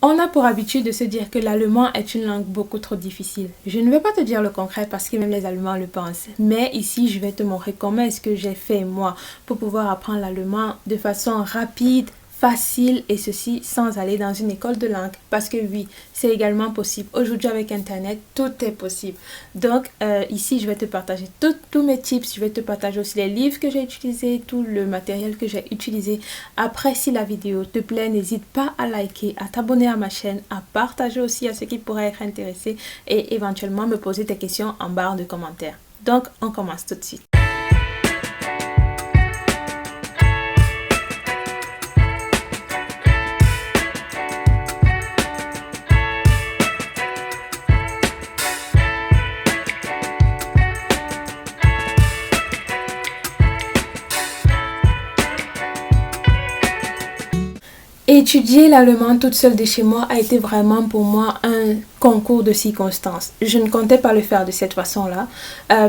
On a pour habitude de se dire que l'allemand est une langue beaucoup trop difficile. Je ne vais pas te dire le concret parce que même les Allemands le pensent. Mais ici, je vais te montrer comment est-ce que j'ai fait moi pour pouvoir apprendre l'allemand de façon rapide, facile et ceci sans aller dans une école de langue. Parce que oui, c'est également possible. Aujourd'hui avec Internet, tout est possible. Donc ici, je vais te partager tous mes tips. Je vais te partager aussi les livres que j'ai utilisés, tout le matériel que j'ai utilisé. Après, si la vidéo te plaît, n'hésite pas à liker, à t'abonner à ma chaîne, à partager aussi à ceux qui pourraient être intéressés et éventuellement me poser tes questions en barre de commentaires. Donc, on commence tout de suite. Étudier l'allemand toute seule de chez moi a été vraiment pour moi un concours de circonstances. Je ne comptais pas le faire de cette façon-là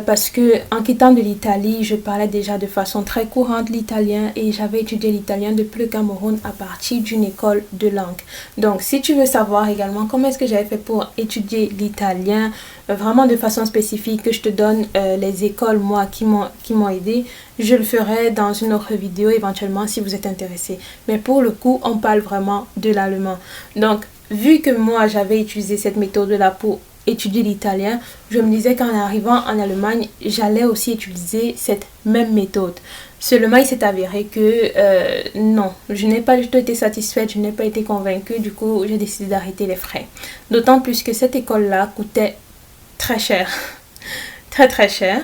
parce que en quittant de l'Italie, je parlais déjà de façon très courante l'italien et j'avais étudié l'italien depuis le Cameroun à partir d'une école de langue. Donc, si tu veux savoir également comment est-ce que j'avais fait pour étudier l'italien vraiment de façon spécifique, que je te donne les écoles moi qui m'ont aidé, je le ferai dans une autre vidéo éventuellement si vous êtes intéressé. Mais pour le coup, on parle vraiment de l'allemand. Donc, vu que moi j'avais utilisé cette méthode-là pour étudier l'italien, je me disais qu'en arrivant en Allemagne, j'allais aussi utiliser cette même méthode. Seulement, il s'est avéré que non, je n'ai pas du tout été satisfaite, je n'ai pas été convaincue. Du coup, j'ai décidé d'arrêter les frais. D'autant plus que cette école-là coûtait très cher. Très cher.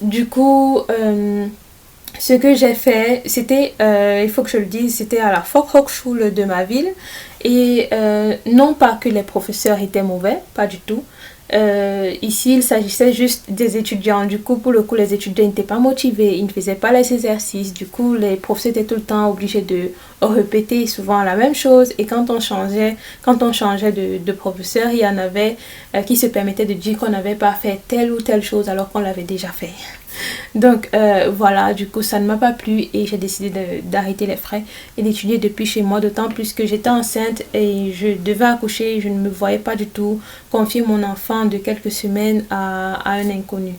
Du coup, ce que j'ai fait, c'était, il faut que je le dise, c'était à la Volkshochschule de ma ville. Et non pas que les professeurs étaient mauvais, pas du tout. Ici, il s'agissait juste des étudiants. Du coup, pour le coup, les étudiants n'étaient pas motivés, ils ne faisaient pas les exercices. Du coup, les professeurs étaient tout le temps obligés de répéter souvent la même chose. Et quand on changeait de professeur, il y en avait qui se permettaient de dire qu'on n'avait pas fait telle ou telle chose alors qu'on l'avait déjà fait. Donc voilà, du coup ça ne m'a pas plu et j'ai décidé d'arrêter les frais et d'étudier depuis chez moi, d'autant plus que j'étais enceinte et je devais accoucher. Je ne me voyais pas du tout confier mon enfant de quelques semaines à un inconnu.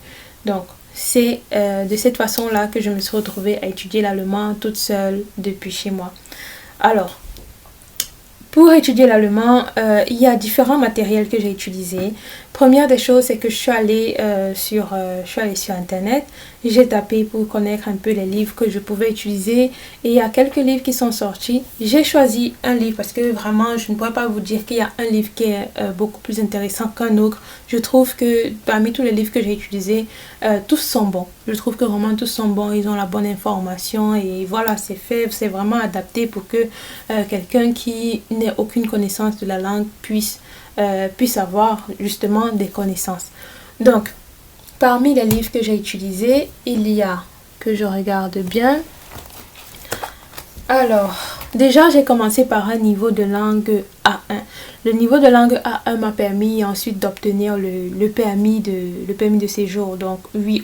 Donc c'est de cette façon là que je me suis retrouvée à étudier l'allemand toute seule depuis chez moi. Alors, pour étudier l'allemand, il y a différents matériels que j'ai utilisés. Première des choses, c'est que je suis allée sur Internet. J'ai tapé pour connaître un peu les livres que je pouvais utiliser. Et il y a quelques livres qui sont sortis. J'ai choisi un livre parce que vraiment, je ne pourrais pas vous dire qu'il y a un livre qui est beaucoup plus intéressant qu'un autre. Je trouve que parmi tous les livres que j'ai utilisés, tous sont bons. Je trouve que vraiment tous sont bons. Ils ont la bonne information et voilà, c'est fait. C'est vraiment adapté pour que quelqu'un qui n'ait aucune connaissance de la langue puisse avoir justement des connaissances. Donc, parmi les livres que j'ai utilisés, il y a, que je regarde bien. Alors, déjà, j'ai commencé par un niveau de langue A1. Le niveau de langue A1 m'a permis ensuite d'obtenir le permis de séjour. Donc, oui,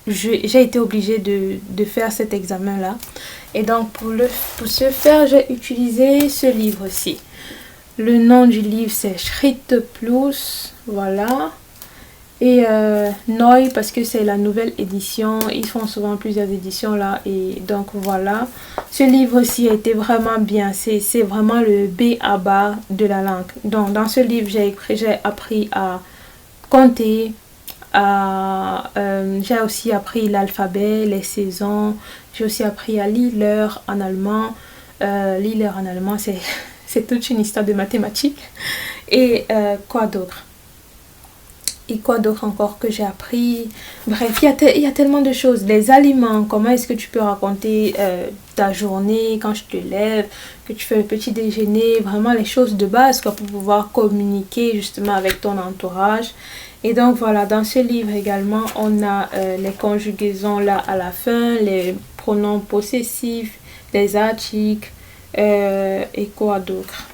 j'ai été obligée de faire cet examen-là. Et donc, pour ce faire, j'ai utilisé ce livre-ci. Le nom du livre c'est Schritt Plus, voilà. Et Neu parce que c'est la nouvelle édition. Ils font souvent plusieurs éditions là. Et donc voilà. Ce livre-ci a été vraiment bien. C'est vraiment le B à bas de la langue. Donc dans ce livre, j'ai appris à compter. J'ai aussi appris l'alphabet, les saisons. J'ai aussi appris à lire l'heure en allemand. Lire l'heure en allemand, c'est toute une histoire de mathématiques. Et quoi d'autre? Et quoi d'autre encore que j'ai appris? Bref, il y a tellement de choses. Les aliments, comment est-ce que tu peux raconter ta journée quand tu te lèves, que tu fais le petit déjeuner, vraiment les choses de base quoi, pour pouvoir communiquer justement avec ton entourage. Et donc voilà, dans ce livre également, on a les conjugaisons là à la fin, les pronoms possessifs, les articles. Et quoi d'autre?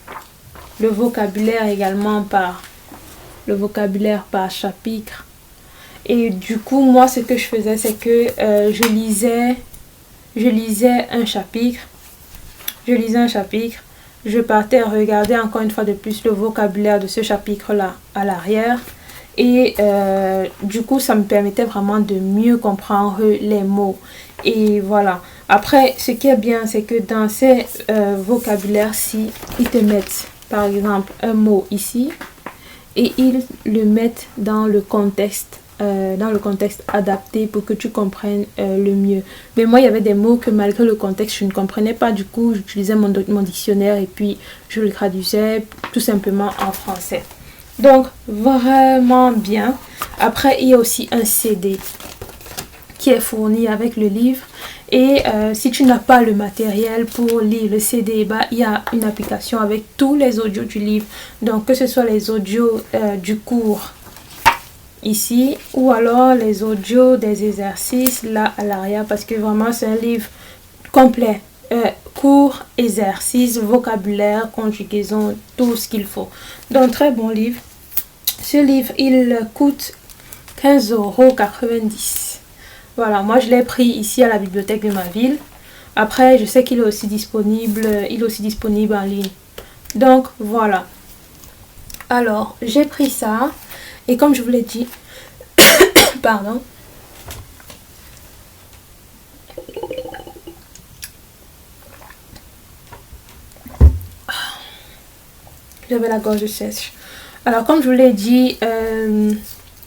Le vocabulaire également le vocabulaire par chapitre. Et du coup, moi, ce que je faisais, c'est que je lisais un chapitre. je partais regarder encore une fois de plus le vocabulaire de ce chapitre-là à l'arrière. Et du coup, ça me permettait vraiment de mieux comprendre les mots. Et voilà. Après, ce qui est bien, c'est que dans ces vocabulaires-ci, ils te mettent, par exemple, un mot ici. Et ils le mettent dans le contexte adapté pour que tu comprennes le mieux. Mais moi, il y avait des mots que malgré le contexte, je ne comprenais pas. Du coup, j'utilisais mon dictionnaire et puis je le traduisais tout simplement en français. Donc, vraiment bien. Après, il y a aussi un CD qui est fourni avec le livre. Et si tu n'as pas le matériel pour lire le CD, bah, il y a une application avec tous les audios du livre. Donc, que ce soit les audios du cours ici ou alors les audios des exercices là à l'arrière, parce que vraiment c'est un livre complet, cours, exercices, vocabulaire, conjugaison, tout ce qu'il faut. Donc très bon livre. Ce livre il coûte 15,90 €. Voilà, moi je l'ai pris ici à la bibliothèque de ma ville. Après je sais qu'il est aussi disponible en ligne. Donc voilà. Alors j'ai pris ça. Et comme je vous l'ai dit, pardon, j'avais la gorge sèche. Alors comme je vous l'ai dit,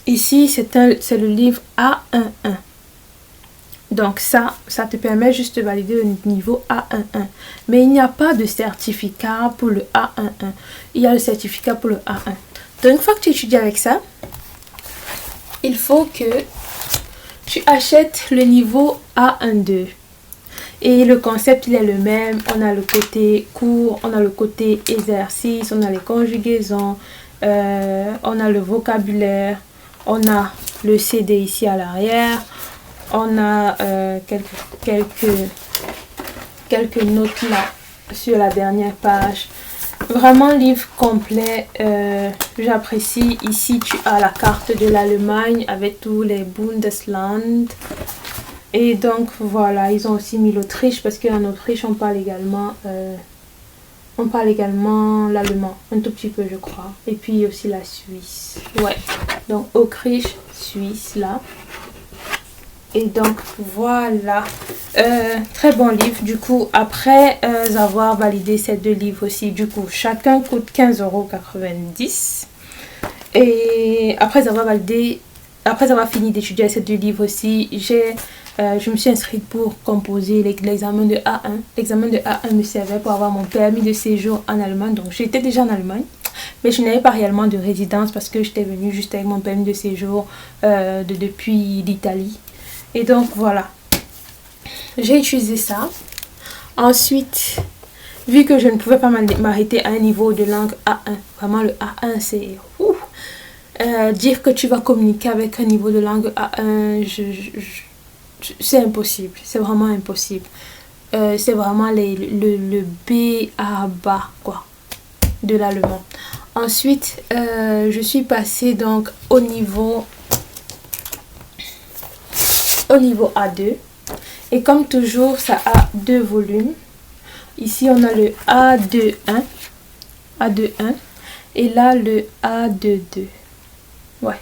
ici c'est le livre A11. Donc ça te permet juste de valider le niveau A11. Mais il n'y a pas de certificat pour le A11. Il y a le certificat pour le A1. Donc une fois que tu étudies avec ça, il faut que tu achètes le niveau A12. Et le concept, il est le même. On a le côté cours, on a le côté exercice, on a les conjugaisons, on a le vocabulaire, on a le CD ici à l'arrière, on a quelques notes là sur la dernière page. Vraiment livre complet, j'apprécie. Ici tu as la carte de l'Allemagne avec tous les Bundesland. Et donc voilà, ils ont aussi mis l'Autriche parce qu'en Autriche on parle également l'allemand, un tout petit peu je crois. Et puis aussi la Suisse. Ouais, donc Autriche, Suisse là. Et donc voilà, très bon livre. Du coup, après avoir validé ces deux livres aussi, du coup, chacun coûte 15,90 €. Et après avoir fini d'étudier ces deux livres aussi, je me suis inscrite pour composer l'examen de A1. L'examen de A1 me servait pour avoir mon permis de séjour en Allemagne. Donc j'étais déjà en Allemagne, mais je n'avais pas réellement de résidence parce que j'étais venue juste avec mon permis de séjour depuis l'Italie. Et donc voilà, j'ai utilisé ça. Ensuite, vu que je ne pouvais pas m'arrêter à un niveau de langue A1, vraiment le A1 c'est dire que tu vas communiquer avec un niveau de langue A1, c'est impossible, c'est vraiment impossible. C'est vraiment le B à bas quoi de l'allemand. Ensuite, je suis passée donc au niveau A2. Et comme toujours, ça a deux volumes. Ici, on a le A21. Et là, le A22. Ouais,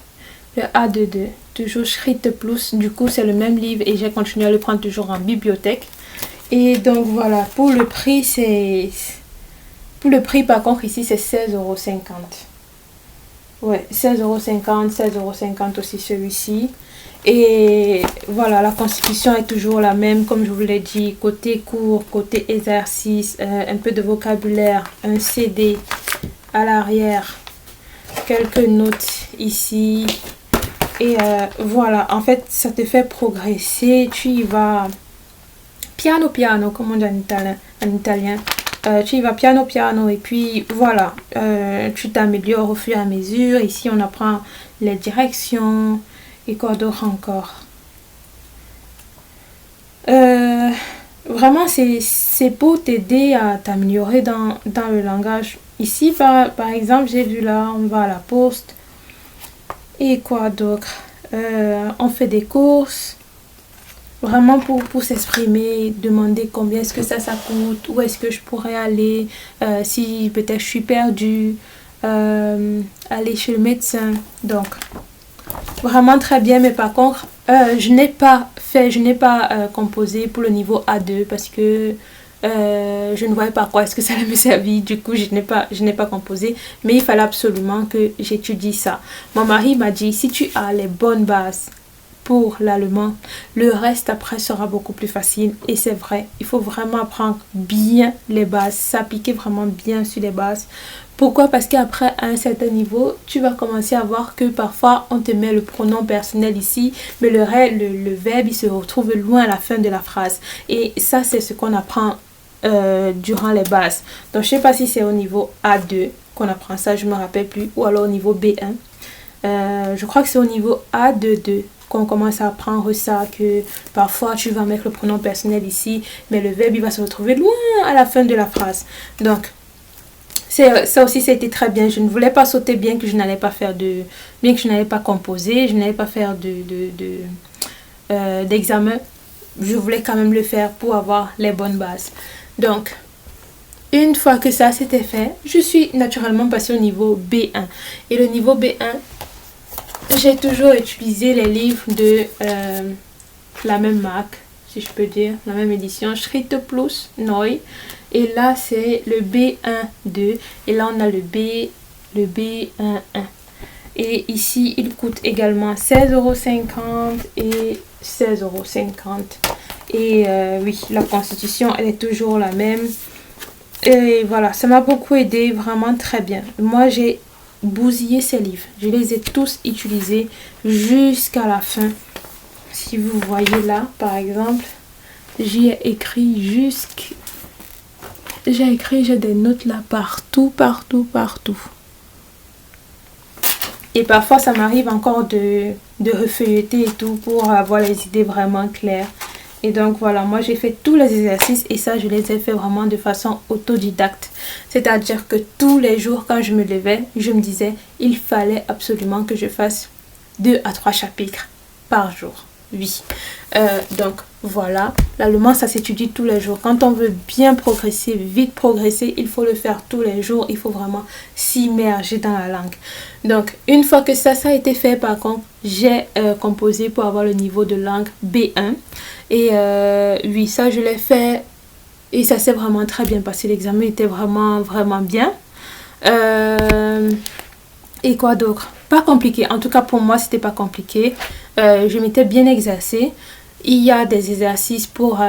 le A22. Toujours Schritt Plus. Du coup, c'est le même livre et j'ai continué à le prendre toujours en bibliothèque. Et donc, voilà. Pour le prix, par contre, ici, c'est 16,50 €. Ouais, 16,50 €, 16,50 € aussi celui-ci. Et voilà, la constitution est toujours la même, comme je vous l'ai dit, côté cours, côté exercice, un peu de vocabulaire, un CD à l'arrière, quelques notes ici. Et voilà, en fait, ça te fait progresser, tu y vas piano piano, comme on dit en italien. Tu y vas piano piano et puis voilà, tu t'améliores au fur et à mesure. Ici, on apprend les directions. Et quoi d'autre encore? Vraiment, c'est pour t'aider à t'améliorer dans le langage. Ici, par exemple, j'ai vu là, on va à la poste. Et quoi d'autre? On fait des courses. vraiment pour s'exprimer, demander combien est-ce que ça coûte, où est-ce que je pourrais aller, si peut-être je suis perdue, aller chez le médecin. Donc, vraiment très bien, mais par contre, je n'ai pas composé pour le niveau A2 parce que je ne voyais pas à quoi est-ce que ça allait me servir. Du coup, je n'ai pas composé, mais il fallait absolument que j'étudie ça. Mon mari m'a dit, si tu as les bonnes bases pour l'allemand, le reste après sera beaucoup plus facile. Et c'est vrai, il faut vraiment apprendre bien les bases, s'appliquer vraiment bien sur les bases. Pourquoi? Parce qu'après, à un certain niveau, tu vas commencer à voir que parfois, on te met le pronom personnel ici, mais le verbe, il se retrouve loin à la fin de la phrase. Et ça, c'est ce qu'on apprend durant les bases. Donc, je ne sais pas si c'est au niveau A2 qu'on apprend ça, je ne me rappelle plus, ou alors au niveau B1. Je crois que c'est au niveau A22 qu'on commence à apprendre ça, que parfois tu vas mettre le pronom personnel ici, mais le verbe il va se retrouver loin à la fin de la phrase. Donc, ça aussi, ça a été très bien. Je ne voulais pas sauter, bien que je n'allais pas composer, je n'allais pas faire d'examen. Je voulais quand même le faire pour avoir les bonnes bases. Donc, une fois que ça c'était fait, je suis naturellement passée au niveau B1. Et le niveau B1, j'ai toujours utilisé les livres de la même marque, si je peux dire, la même édition, Schritt Plus Neu. Et là, c'est le B1-2. Et là, on a le B1-1. Et ici, il coûte également 16,50 € et 16,50 €. Et oui, la constitution, elle est toujours la même. Et voilà, ça m'a beaucoup aidé, vraiment très bien. Moi, j'ai bousillé ces livres. Je les ai tous utilisés jusqu'à la fin. Si vous voyez là, par exemple, j'ai écrit, j'ai des notes là partout. Et parfois, ça m'arrive encore de refeuilleter et tout pour avoir les idées vraiment claires. Et donc voilà, moi j'ai fait tous les exercices et ça je les ai fait vraiment de façon autodidacte. C'est-à-dire que tous les jours quand je me levais, je me disais il fallait absolument que je fasse 2 à 3 chapitres par jour. Oui. Donc voilà, l'allemand ça s'étudie tous les jours. Quand on veut bien progresser, vite progresser, il faut le faire tous les jours. Il faut vraiment s'immerger dans la langue. Donc une fois que ça a été fait, par contre, j'ai composé pour avoir le niveau de langue B1. Et oui, ça je l'ai fait et ça s'est vraiment très bien passé. L'examen était vraiment bien. Et quoi d'autre? Pas compliqué. En tout cas pour moi c'était pas compliqué. Je m'étais bien exercée. Il y a des exercices pour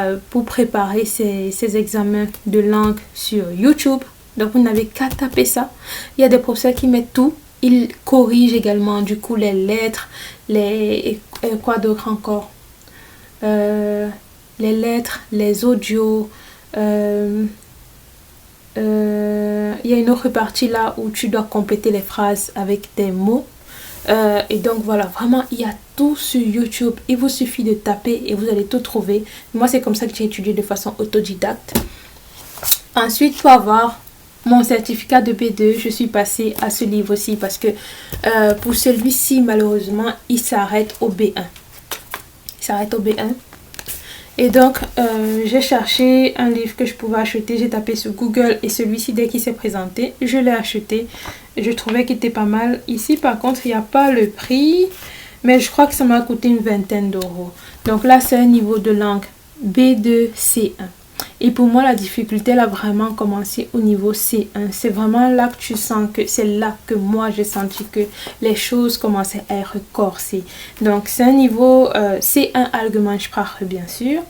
préparer ces examens de langue sur YouTube. Donc vous n'avez qu'à taper ça. Il y a des professeurs qui mettent tout. Ils corrigent également du coup les lettres, quoi d'autre encore? Les lettres, les audios. Il y a une autre partie là où tu dois compléter les phrases avec des mots. Et donc voilà, vraiment il y a tout sur YouTube. Il vous suffit de taper et vous allez tout trouver. Moi c'est comme ça que j'ai étudié de façon autodidacte. Ensuite, pour avoir mon certificat de B2, je suis passée à ce livre aussi parce que pour celui-ci malheureusement il s'arrête au B1. Il s'arrête au B1. Et donc, j'ai cherché un livre que je pouvais acheter. J'ai tapé sur Google et celui-ci, dès qu'il s'est présenté, je l'ai acheté. Je trouvais qu'il était pas mal. Ici, par contre, il n'y a pas le prix, mais je crois que ça m'a coûté une vingtaine d'euros. Donc là, c'est un niveau de langue B2 C1. Et pour moi, la difficulté, elle a vraiment commencé au niveau C1. C'est vraiment là que tu sens que c'est là que moi, j'ai senti que les choses commençaient à être corsées. Donc, c'est un niveau C1 Allgemeinsprache, bien sûr.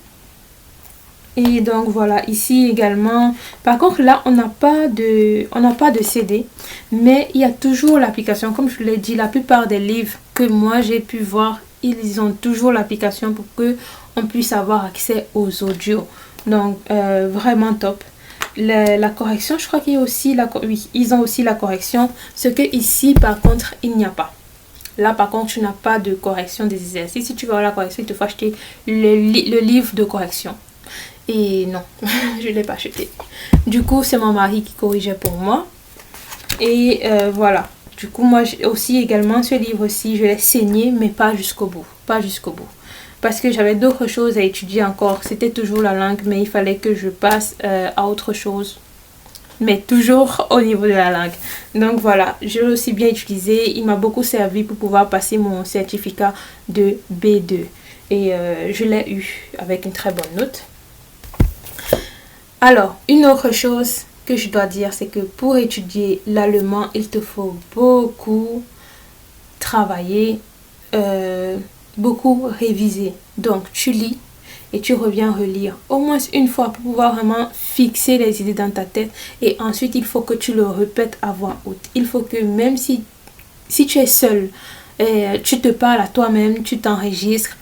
Et donc, voilà, ici également. Par contre, là, on n'a pas de CD. Mais il y a toujours l'application. Comme je l'ai dit, la plupart des livres que moi, j'ai pu voir, ils ont toujours l'application pour qu'on puisse avoir accès aux audios. Donc vraiment top. La correction, je crois qu'il y a aussi oui, ils ont aussi la correction, ce que ici par contre il n'y a pas. Là par contre tu n'as pas de correction des exercices. Si tu veux avoir la correction, il te faut acheter le livre de correction. Et non, je ne l'ai pas acheté. Du coup c'est mon mari qui corrigeait pour moi. Et voilà. Du coup moi aussi également ce livre-ci je l'ai saigné, mais pas jusqu'au bout. Pas jusqu'au bout. parce que j'avais d'autres choses à étudier encore. C'était toujours la langue, mais il fallait que je passe à autre chose. Mais toujours au niveau de la langue. Donc voilà, je l'ai aussi bien utilisé. Il m'a beaucoup servi pour pouvoir passer mon certificat de B2. Et je l'ai eu avec une très bonne note. Alors, une autre chose que je dois dire, c'est que pour étudier l'allemand, il te faut beaucoup travailler, beaucoup réviser. Donc, tu lis et tu reviens relire au moins une fois pour pouvoir vraiment fixer les idées dans ta tête. Et ensuite, il faut que tu le répètes à voix haute. Il faut que même si tu es seul, tu te parles à toi-même, tu t'enregistres.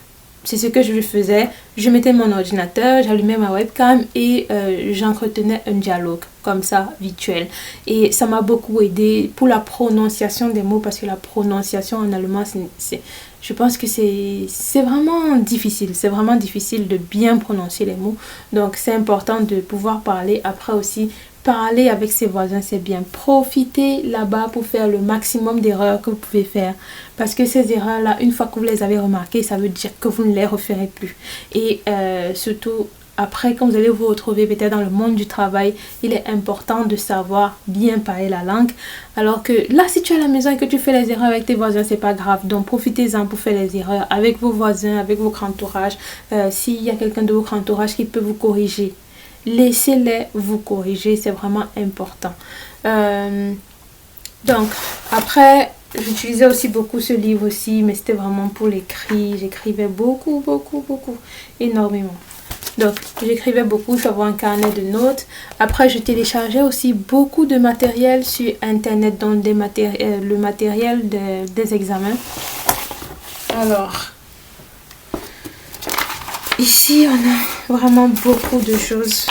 C'est ce que je faisais. Je mettais mon ordinateur, j'allumais ma webcam et j'entretenais un dialogue comme ça, virtuel. Et ça m'a beaucoup aidé pour la prononciation des mots, parce que la prononciation en allemand, je pense que c'est vraiment difficile. C'est vraiment difficile de bien prononcer les mots. Donc c'est important de pouvoir parler. Après aussi, parler avec ses voisins, c'est bien. Profitez là-bas pour faire le maximum d'erreurs que vous pouvez faire. Parce que ces erreurs-là, une fois que vous les avez remarquées, ça veut dire que vous ne les referez plus. Et surtout, après, quand vous allez vous retrouver peut-être dans le monde du travail, il est important de savoir bien parler la langue. Alors que là, si tu es à la maison et que tu fais les erreurs avec tes voisins, c'est pas grave. Donc, profitez-en pour faire les erreurs avec vos voisins, avec votre entourage. S'il y a quelqu'un de votre entourage qui peut vous corriger, laissez-les vous corriger, c'est vraiment important. Donc, après, j'utilisais aussi beaucoup ce livre aussi, mais c'était vraiment pour l'écrit. J'écrivais beaucoup, énormément. Donc, j'écrivais beaucoup, j'avais un carnet de notes. Après, je téléchargeais aussi beaucoup de matériel sur Internet, donc le matériel des examens. Alors, ici, on a vraiment beaucoup de choses.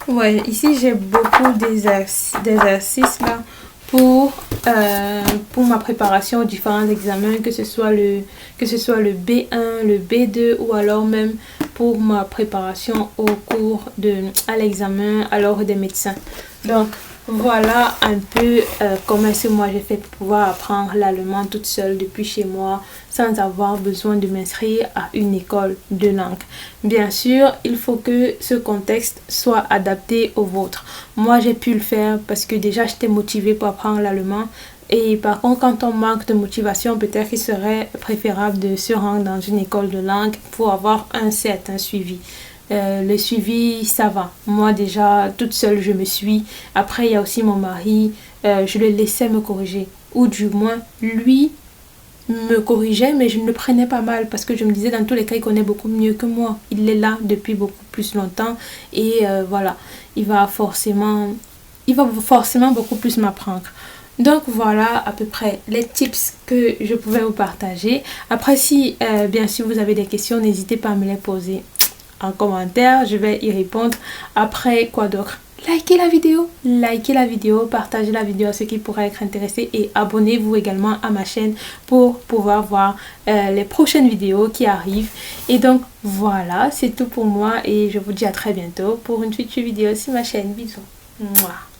Ouais, ici, j'ai beaucoup d'exercices là pour ma préparation aux différents examens, que ce soit le B1, le B2 ou alors même pour ma préparation au cours à l'examen à l'ordre des médecins. Donc voilà un peu comment est-ce que moi j'ai fait pour pouvoir apprendre l'allemand toute seule depuis chez moi sans avoir besoin de m'inscrire à une école de langue. Bien sûr, il faut que ce contexte soit adapté au vôtre. Moi, j'ai pu le faire parce que déjà j'étais motivée pour apprendre l'allemand. Et par contre, quand on manque de motivation, peut-être qu'il serait préférable de se rendre dans une école de langue pour avoir un certain suivi. Le suivi, ça va. Moi, déjà, toute seule, je me suis. Après, il y a aussi mon mari. Je le laissais me corriger. Ou du moins, lui me corrigeait, mais je ne le prenais pas mal parce que je me disais, dans tous les cas, il connaît beaucoup mieux que moi. Il est là depuis beaucoup plus longtemps. Et voilà, il va forcément beaucoup plus m'apprendre. Donc voilà à peu près les tips que je pouvais vous partager. Après, si bien sûr vous avez des questions, n'hésitez pas à me les poser en commentaire. Je vais y répondre. Après, quoi d'autre? Likez la vidéo, partagez la vidéo à ceux qui pourraient être intéressés et abonnez-vous également à ma chaîne pour pouvoir voir les prochaines vidéos qui arrivent. Et donc voilà, c'est tout pour moi et je vous dis à très bientôt pour une future vidéo sur ma chaîne. Bisous. Mouah.